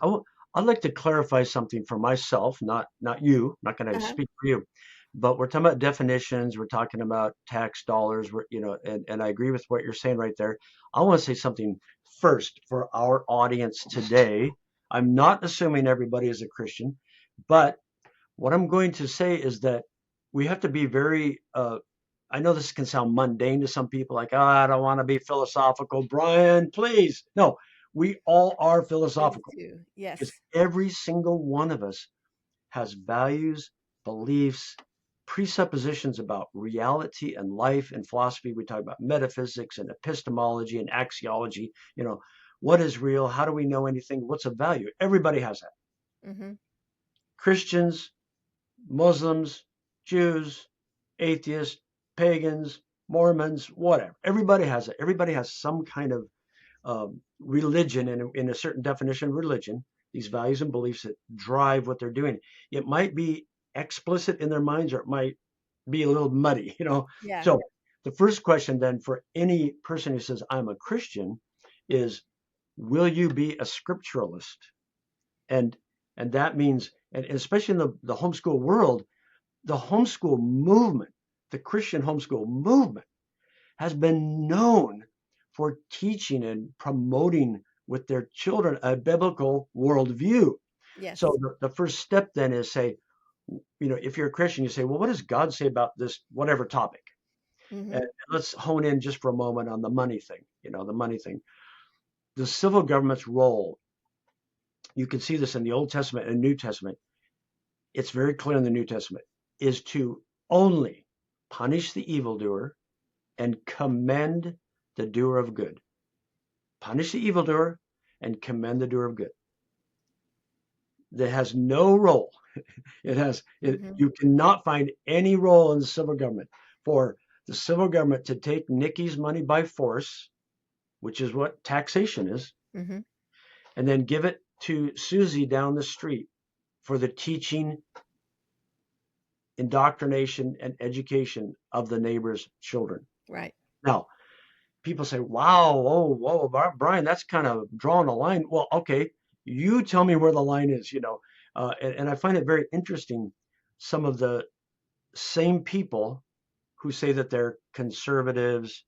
I w- I'd like to clarify something for myself, not you. I'm not going to Uh-huh. speak for you, but we're talking about definitions. We're talking about tax dollars. And I agree with what you're saying right there. I want to say something first for our audience today. I'm not assuming everybody is a Christian, but what I'm going to say is that we have to be very, I know this can sound mundane to some people, like, oh, I don't want to be philosophical. Brian, please. No, we all are Please philosophical do. because Yes. every single one of us has values, beliefs, presuppositions about reality and life and philosophy. We talk about metaphysics and epistemology and axiology. What is real? How do we know anything? What's a value? Everybody has that. Mm-hmm. Christians, Muslims, Jews, atheists, pagans, Mormons, whatever. Everybody has it. Everybody has some kind of religion in a certain definition of religion, these values and beliefs that drive what they're doing. It might be explicit in their minds or it might be a little muddy. Yeah. So the first question then for any person who says, I'm a Christian, is will you be a scripturalist? And and that means, and especially in the homeschool world, the homeschool movement, the Christian homeschool movement, has been known for teaching and promoting with their children a biblical worldview. So Yes. the first step then is say, if you're a Christian, you say, well, what does God say about this, whatever topic? Mm-hmm. And let's hone in just for a moment on the money thing, the money thing. The civil government's role, you can see this in the Old Testament and New Testament. It's very clear in the New Testament, is to only punish the evildoer and commend the doer of good. Punish the evildoer and commend the doer of good. That has no role. Mm-hmm. You cannot find any role in the civil government for the civil government to take Nikki's money by force, which is what taxation is, Mm-hmm. and then give it to Susie down the street for the teaching, indoctrination, and education of the neighbor's children. Right. Now, people say, wow, oh, whoa, Brian, that's kind of drawing a line. Well, okay, you tell me where the line is. And I find it very interesting. Some of the same people who say that they're conservatives,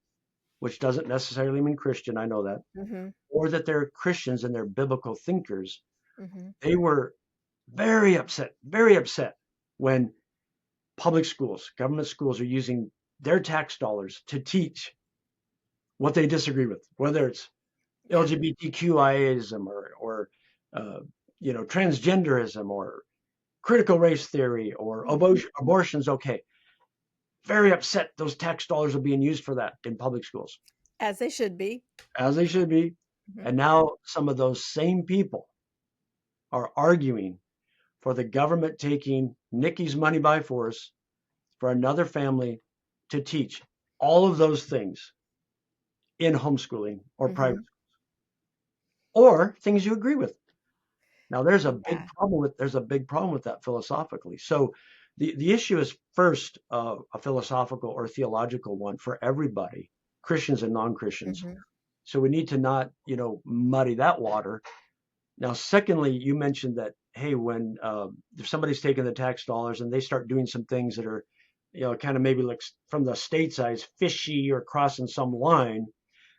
which doesn't necessarily mean Christian, I know that, Mm-hmm. or that they're Christians and they're biblical thinkers, Mm-hmm. they were very upset when public schools, government schools are using their tax dollars to teach what they disagree with, whether it's Yeah. LGBTQIaism or uh, transgenderism or critical race theory or Mm-hmm. abortion's okay. Very upset those tax dollars are being used for that in public schools, As they should be. as they should be. Mm-hmm. And now some of those same people are arguing for the government taking Nikki's money by force for another family to teach all of those things in homeschooling or private Mm-hmm. or things you agree with. Now Yeah. there's a big problem with that philosophically. So the issue is first a philosophical or theological one for everybody, Christians and non-Christians. Mm-hmm. So we need to not, muddy that water. Now, secondly, you mentioned that, hey, when if somebody's taking the tax dollars and they start doing some things that are, kind of maybe like from the state side fishy or crossing some line,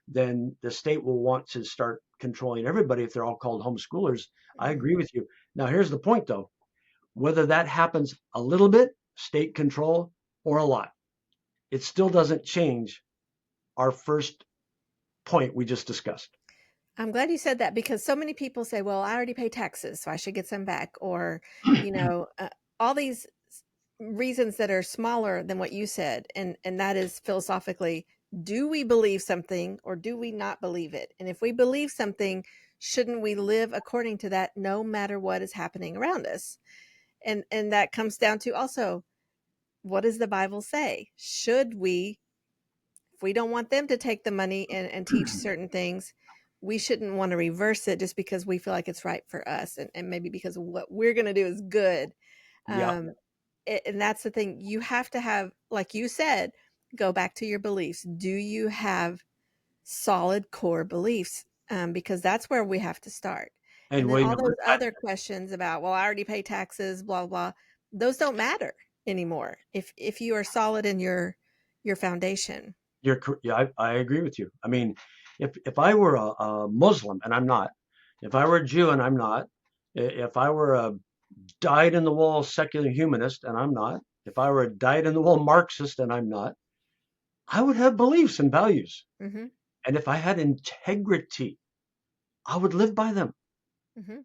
then the state will want to start controlling everybody if they're all called homeschoolers. I Mm-hmm. agree with you. Now, here's the point though. Whether that happens a little bit, state control, or a lot, it still doesn't change our first point we just discussed. I'm glad you said that because so many people say, well, I already pay taxes, so I should get some back. Or, you know, all these reasons that are smaller than what you said. And that is philosophically, do we believe something or do we not believe it? And if we believe something, shouldn't we live according to that no matter what is happening around us? And that comes down to also, what does the Bible say? Should we, if we don't want them to take the money and teach certain things, we shouldn't want to reverse it just because we feel like it's right for us and maybe because what we're going to do is good. Yep. um and that's the thing, you have to have, like you said, go back to your beliefs. Do you have solid core beliefs? Because that's where we have to start. And And then when all you those look at other questions about, well, I already pay taxes, blah blah, those don't matter anymore if you are solid in your foundation. yeah, I agree with you. I mean, if I were a Muslim and I'm not, if I were a Jew and I'm not, if I were a dyed in the wool secular humanist and I'm not, if I were a dyed in the wool Marxist and I'm not, I would have beliefs and values. Mhm. And if I had integrity, I would live by them. Mhm.